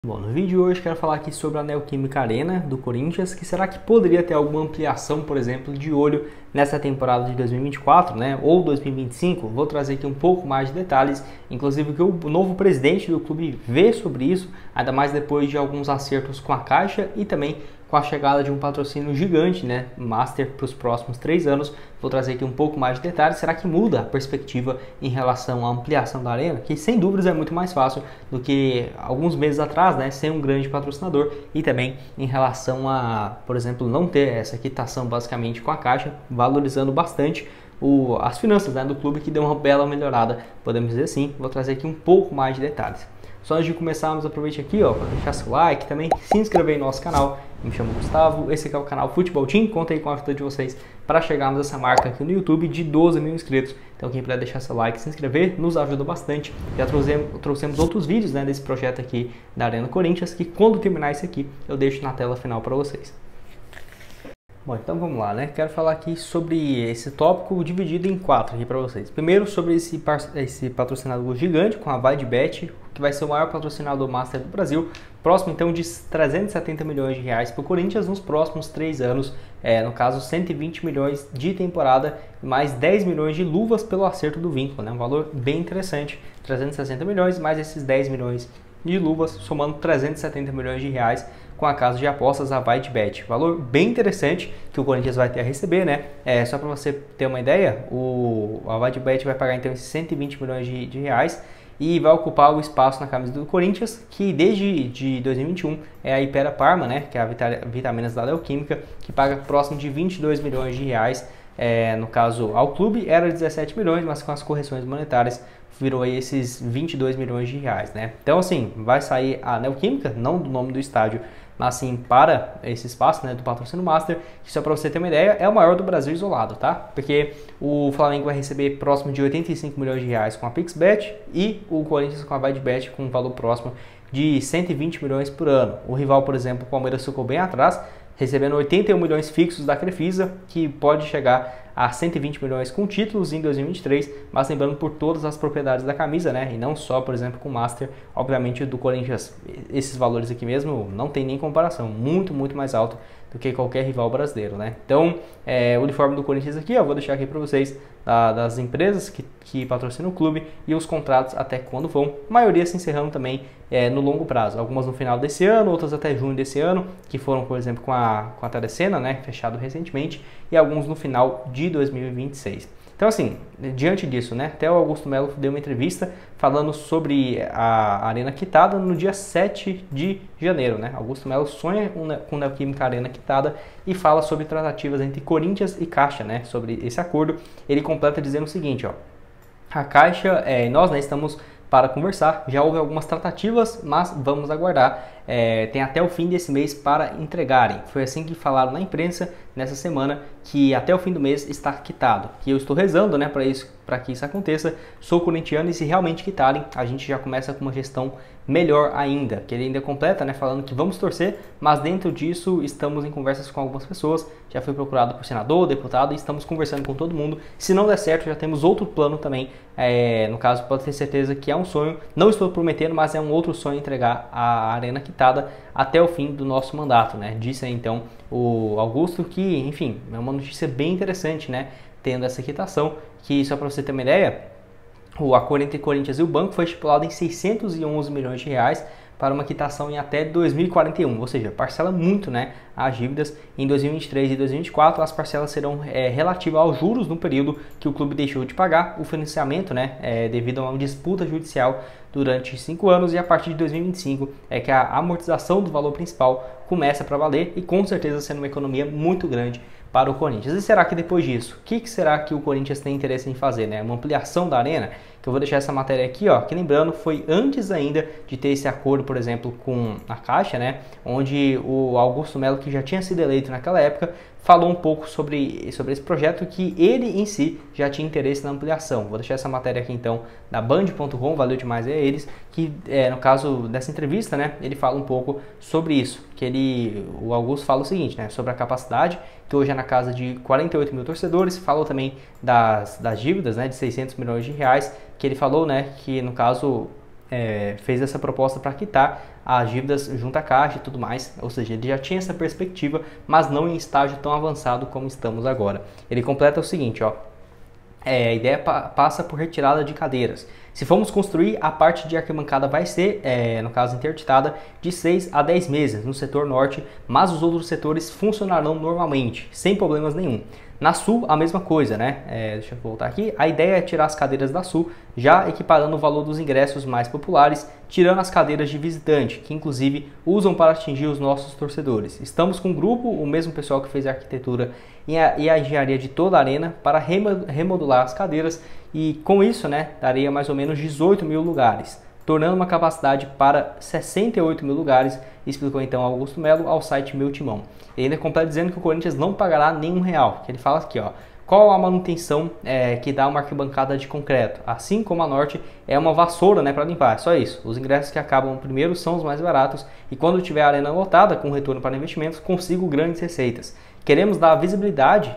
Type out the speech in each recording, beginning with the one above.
Bom, no vídeo de hoje quero falar aqui sobre a Neoquímica Arena do Corinthians, que será que poderia ter alguma ampliação, por exemplo, de olho nessa temporada de 2024, né, ou 2025. Vou trazer aqui um pouco mais de detalhes, inclusive o que o novo presidente do clube vê sobre isso, ainda mais depois de alguns acertos com a Caixa e também com a chegada de um patrocínio gigante, né, Master, para os próximos 3 anos. Vou trazer aqui um pouco mais de detalhes. Será que muda a perspectiva em relação à ampliação da arena? Que sem dúvidas é muito mais fácil do que alguns meses atrás, né, sem um grande patrocinador, e também em relação a, por exemplo, não ter essa quitação basicamente com a Caixa, valorizando bastante as finanças, né, do clube, que deu uma bela melhorada, podemos dizer assim. Vou trazer aqui um pouco mais de detalhes. Só antes de começarmos, aproveite aqui para deixar seu like, também se inscrever no nosso canal. Me chamo Gustavo, esse aqui é o canal Futebol Team. Conta aí com a ajuda de vocês para chegarmos a essa marca aqui no YouTube de 12 mil inscritos. Então quem puder deixar seu like, se inscrever, nos ajuda bastante. Já trouxemos outros vídeos, né, desse projeto aqui da Arena Corinthians, que quando terminar esse aqui eu deixo na tela final para vocês. Bom, então vamos lá, né? Quero falar aqui sobre esse tópico dividido em 4 aqui para vocês. Primeiro, sobre esse patrocinador gigante com a VideBet, que vai ser o maior patrocinador Master do Brasil, próximo então de 370 milhões de reais para o Corinthians nos próximos 3 anos, no caso 120 milhões de temporada, mais 10 milhões de luvas pelo acerto do vínculo, né? Um valor bem interessante, 360 milhões mais esses 10 milhões de luvas, somando 370 milhões de reais com a casa de apostas, a VideBet. Valor bem interessante que o Corinthians vai ter a receber, né? Só para você ter uma ideia, a VideBet vai pagar então esses 120 milhões de reais e vai ocupar o espaço na camisa do Corinthians, que desde 2021 é a Hypera Parma, né? Que é a vitaminas da Neoquímica, que paga próximo de 22 milhões de reais. No caso, ao clube era 17 milhões, mas com as correções monetárias virou aí esses 22 milhões de reais, né? Então, assim, vai sair a Neoquímica, não do nome do estádio, mas sim para esse espaço, né, do patrocínio Master, que só para você ter uma ideia, é o maior do Brasil isolado, tá? Porque o Flamengo vai receber próximo de 85 milhões de reais com a PixBet e o Corinthians com a VideBet com um valor próximo de 120 milhões por ano. O rival, por exemplo, o Palmeiras ficou bem atrás, recebendo 81 milhões fixos da Crefisa, que pode chegar a 120 milhões com títulos em 2023, mas lembrando por todas as propriedades da camisa, né? E não só, por exemplo, com o Master. Obviamente, do Corinthians, esses valores aqui mesmo não tem nem comparação, muito mais alto do que qualquer rival brasileiro, né? Então, o uniforme do Corinthians aqui, eu vou deixar aqui para vocês, das empresas que patrocinam o clube e os contratos até quando vão, a maioria se encerrando também no longo prazo, algumas no final desse ano, outras até junho desse ano, que foram, por exemplo, com a Telecena, né, fechado recentemente, e alguns no final de 2026. Então, assim, diante disso, né, até o Augusto Melo deu uma entrevista falando sobre a Arena quitada no dia 7 de janeiro, né? Augusto Melo sonha com a Neoquímica Arena quitada e fala sobre tratativas entre Corinthians e Caixa, né, sobre esse acordo. Ele completa dizendo o seguinte, ó: a Caixa e nós, né, estamos para conversar, já houve algumas tratativas, mas vamos aguardar. Tem até o fim desse mês para entregarem. Foi assim que falaram na imprensa nessa semana, que até o fim do mês está quitado. Que eu estou rezando, né, para que isso aconteça. Sou corintiano e se realmente quitarem, a gente já começa com uma gestão melhor ainda. Que ele ainda completa, né, falando que vamos torcer, mas dentro disso estamos em conversas com algumas pessoas. Já foi procurado por senador, deputado, e estamos conversando com todo mundo. Se não der certo, já temos outro plano também. No caso, pode ter certeza que é um sonho. Não estou prometendo, mas é um outro sonho entregar a Arena quitada até o fim do nosso mandato, né? Disse aí, então, o Augusto, que, enfim, é uma notícia bem interessante, né? Tendo essa quitação, que só para você ter uma ideia, o acordo entre Corinthians e o banco foi estipulado em 611 milhões de reais para uma quitação em até 2041, ou seja, parcela muito, né, as dívidas. Em 2023 e 2024, as parcelas serão relativas aos juros no período que o clube deixou de pagar o financiamento, né, devido a uma disputa judicial durante 5 anos, e a partir de 2025 é que a amortização do valor principal começa para valer, e com certeza sendo uma economia muito grande para o Corinthians. E será que depois disso, o que será que o Corinthians tem interesse em fazer, né? Uma ampliação da arena? Que eu vou deixar essa matéria aqui, ó, que lembrando, foi antes ainda de ter esse acordo, por exemplo, com a Caixa, né? Onde o Augusto Melo, que já tinha sido eleito naquela época, falou um pouco sobre esse projeto, que ele em si já tinha interesse na ampliação. Vou deixar essa matéria aqui então da Band.com, valeu demais a eles, que no caso dessa entrevista, né, ele fala um pouco sobre isso, que o Augusto fala o seguinte, né, sobre a capacidade, que hoje é na casa de 48 mil torcedores, falou também das dívidas, né, de 600 milhões de reais, que ele falou, né, que no caso fez essa proposta para quitar as dívidas junto à Caixa e tudo mais, ou seja, ele já tinha essa perspectiva, mas não em estágio tão avançado como estamos agora. Ele completa o seguinte, ó, a ideia passa por retirada de cadeiras. Se formos construir, a parte de arquibancada vai ser, no caso, interditada de 6 a 10 meses no setor norte, mas os outros setores funcionarão normalmente, sem problemas nenhum. Na Sul, a mesma coisa, né? Deixa eu voltar aqui. A ideia é tirar as cadeiras da Sul, já equiparando o valor dos ingressos mais populares, tirando as cadeiras de visitante, que inclusive usam para atingir os nossos torcedores. Estamos com um grupo, o mesmo pessoal que fez a arquitetura e a engenharia de toda a arena, para remodular as cadeiras e com isso, né, daria mais ou menos 18 mil lugares, tornando uma capacidade para 68 mil lugares, explicou então Augusto Melo ao site Meu Timão. Ele ainda completa dizendo que o Corinthians não pagará nenhum real, que ele fala aqui, ó, qual a manutenção que dá uma arquibancada de concreto, assim como a Norte é uma vassoura, né, para limpar, só isso. Os ingressos que acabam primeiro são os mais baratos e quando tiver a arena lotada com retorno para investimentos, consigo grandes receitas. Queremos dar visibilidade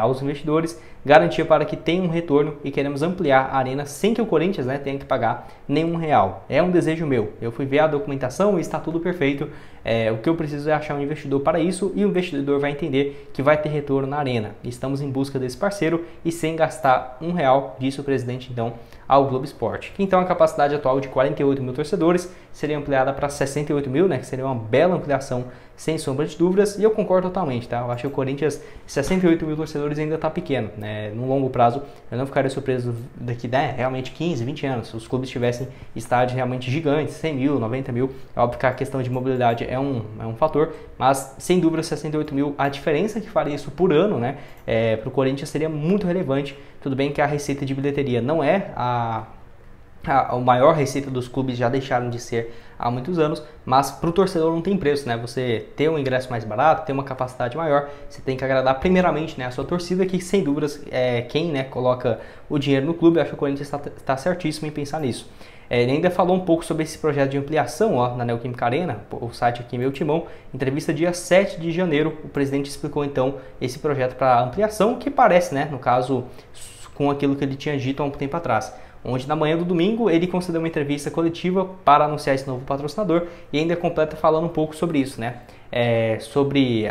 aos investidores, garantia para que tenha um retorno e queremos ampliar a arena sem que o Corinthians, né, tenha que pagar nenhum real. É um desejo meu. Eu fui ver a documentação e está tudo perfeito. O que eu preciso é achar um investidor para isso e o investidor vai entender que vai ter retorno na arena. Estamos em busca desse parceiro e sem gastar um real, disse o presidente então ao Globo Esporte. Então a capacidade atual de 48 mil torcedores seria ampliada para 68 mil, né, que seria uma bela ampliação sem sombra de dúvidas, e eu concordo totalmente, tá? Eu acho que o Corinthians, 68 mil torcedores ainda está pequeno, né? No longo prazo, eu não ficaria surpreso daqui, né, realmente 15, 20 anos, se os clubes tivessem estádios realmente gigantes, 100 mil, 90 mil, é óbvio que a questão de mobilidade é um fator, mas sem dúvida 68 mil, a diferença que faria isso por ano, né, para o Corinthians seria muito relevante. Tudo bem que a receita de bilheteria não é a maior receita dos clubes, já deixaram de ser há muitos anos, mas para o torcedor não tem preço, né? Você ter um ingresso mais barato, ter uma capacidade maior, você tem que agradar primeiramente, né, a sua torcida, que sem dúvidas quem, né, coloca o dinheiro no clube. Eu acho que o Corinthians está certíssimo em pensar nisso. Ele ainda falou um pouco sobre esse projeto de ampliação, ó, na Neoquímica Arena, o site aqui Meu Timão, entrevista dia 7 de janeiro, o presidente explicou então esse projeto para ampliação, que parece, né, no caso, com aquilo que ele tinha dito há um tempo atrás, onde na manhã do domingo ele concedeu uma entrevista coletiva para anunciar esse novo patrocinador e ainda completa falando um pouco sobre isso, né, sobre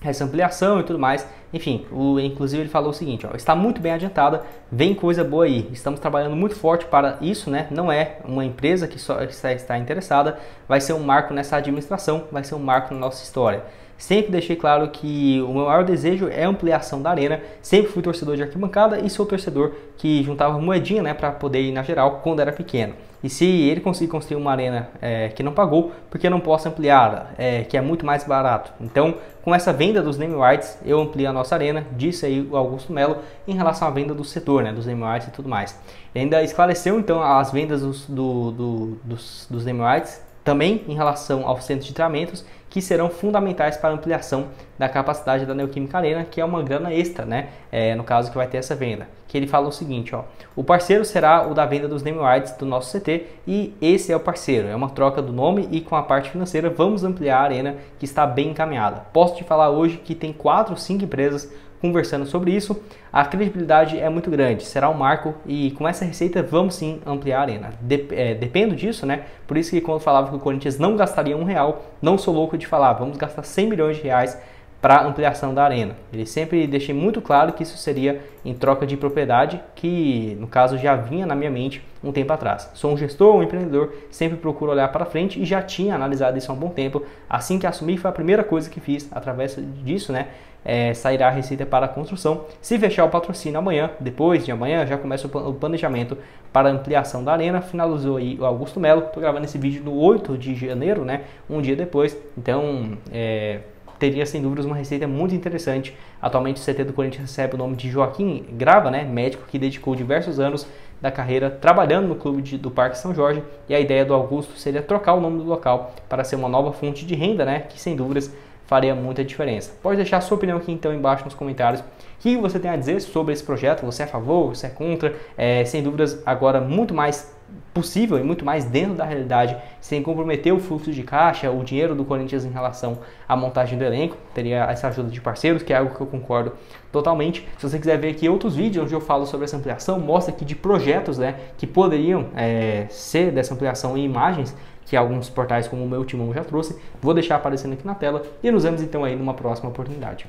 essa ampliação e tudo mais. Enfim, inclusive ele falou o seguinte, ó, está muito bem adiantada, vem coisa boa aí, estamos trabalhando muito forte para isso, né? Não é uma empresa que só está interessada, vai ser um marco nessa administração, vai ser um marco na nossa história. Sempre deixei claro que o meu maior desejo é a ampliação da arena, sempre fui torcedor de arquibancada e sou torcedor que juntava moedinha, né, para poder ir na geral quando era pequeno. E se ele conseguir construir uma arena que não pagou, por que eu não posso ampliá-la, que é muito mais barato? Então, com essa venda dos name rights, eu amplio a nossa arena, disse aí o Augusto Melo, em relação à venda do setor, né, dos name rights e tudo mais. Ele ainda esclareceu então as vendas dos name rights, também em relação aos centros de treinamentos, que serão fundamentais para a ampliação da capacidade da Neoquímica Arena, que é uma grana extra, né? No caso que vai ter essa venda. Que ele fala o seguinte, ó, o parceiro será o da venda dos name rights do nosso CT e esse é o parceiro, é uma troca do nome e com a parte financeira vamos ampliar a arena que está bem encaminhada. Posso te falar hoje que tem 4 ou 5 empresas conversando sobre isso, a credibilidade é muito grande, será um marco e com essa receita vamos sim ampliar a arena. Dependo disso, né? Por isso que quando falava que o Corinthians não gastaria um real, não sou louco de falar, vamos gastar 100 milhões de reais para ampliação da arena. Ele sempre deixei muito claro que isso seria em troca de propriedade, que no caso já vinha na minha mente um tempo atrás. Sou um gestor, um empreendedor, sempre procuro olhar para frente e já tinha analisado isso há um bom tempo. Assim que assumi, foi a primeira coisa que fiz. Através disso, né, sairá a receita para a construção. Se fechar o patrocínio amanhã, depois de amanhã, já começa o planejamento para a ampliação da arena. Finalizou aí o Augusto Melo. Estou gravando esse vídeo no 8 de janeiro, né, um dia depois. Então, teria sem dúvidas uma receita muito interessante. Atualmente o CT do Corinthians recebe o nome de Joaquim Grava, né, médico que dedicou diversos anos da carreira trabalhando no clube do Parque São Jorge, e a ideia do Augusto seria trocar o nome do local para ser uma nova fonte de renda, né, que sem dúvidas faria muita diferença. Pode deixar a sua opinião aqui então embaixo nos comentários. O que você tem a dizer sobre esse projeto? Você é a favor? Você é contra? Sem dúvidas agora muito mais possível e muito mais dentro da realidade, sem comprometer o fluxo de caixa, o dinheiro do Corinthians em relação à montagem do elenco. Teria essa ajuda de parceiros, que é algo que eu concordo totalmente. Se você quiser ver aqui outros vídeos onde eu falo sobre essa ampliação, mostra aqui de projetos, né, que poderiam ser dessa ampliação em imagens, que alguns portais como o Meu Timão já trouxe. Vou deixar aparecendo aqui na tela e nos vemos então aí numa próxima oportunidade.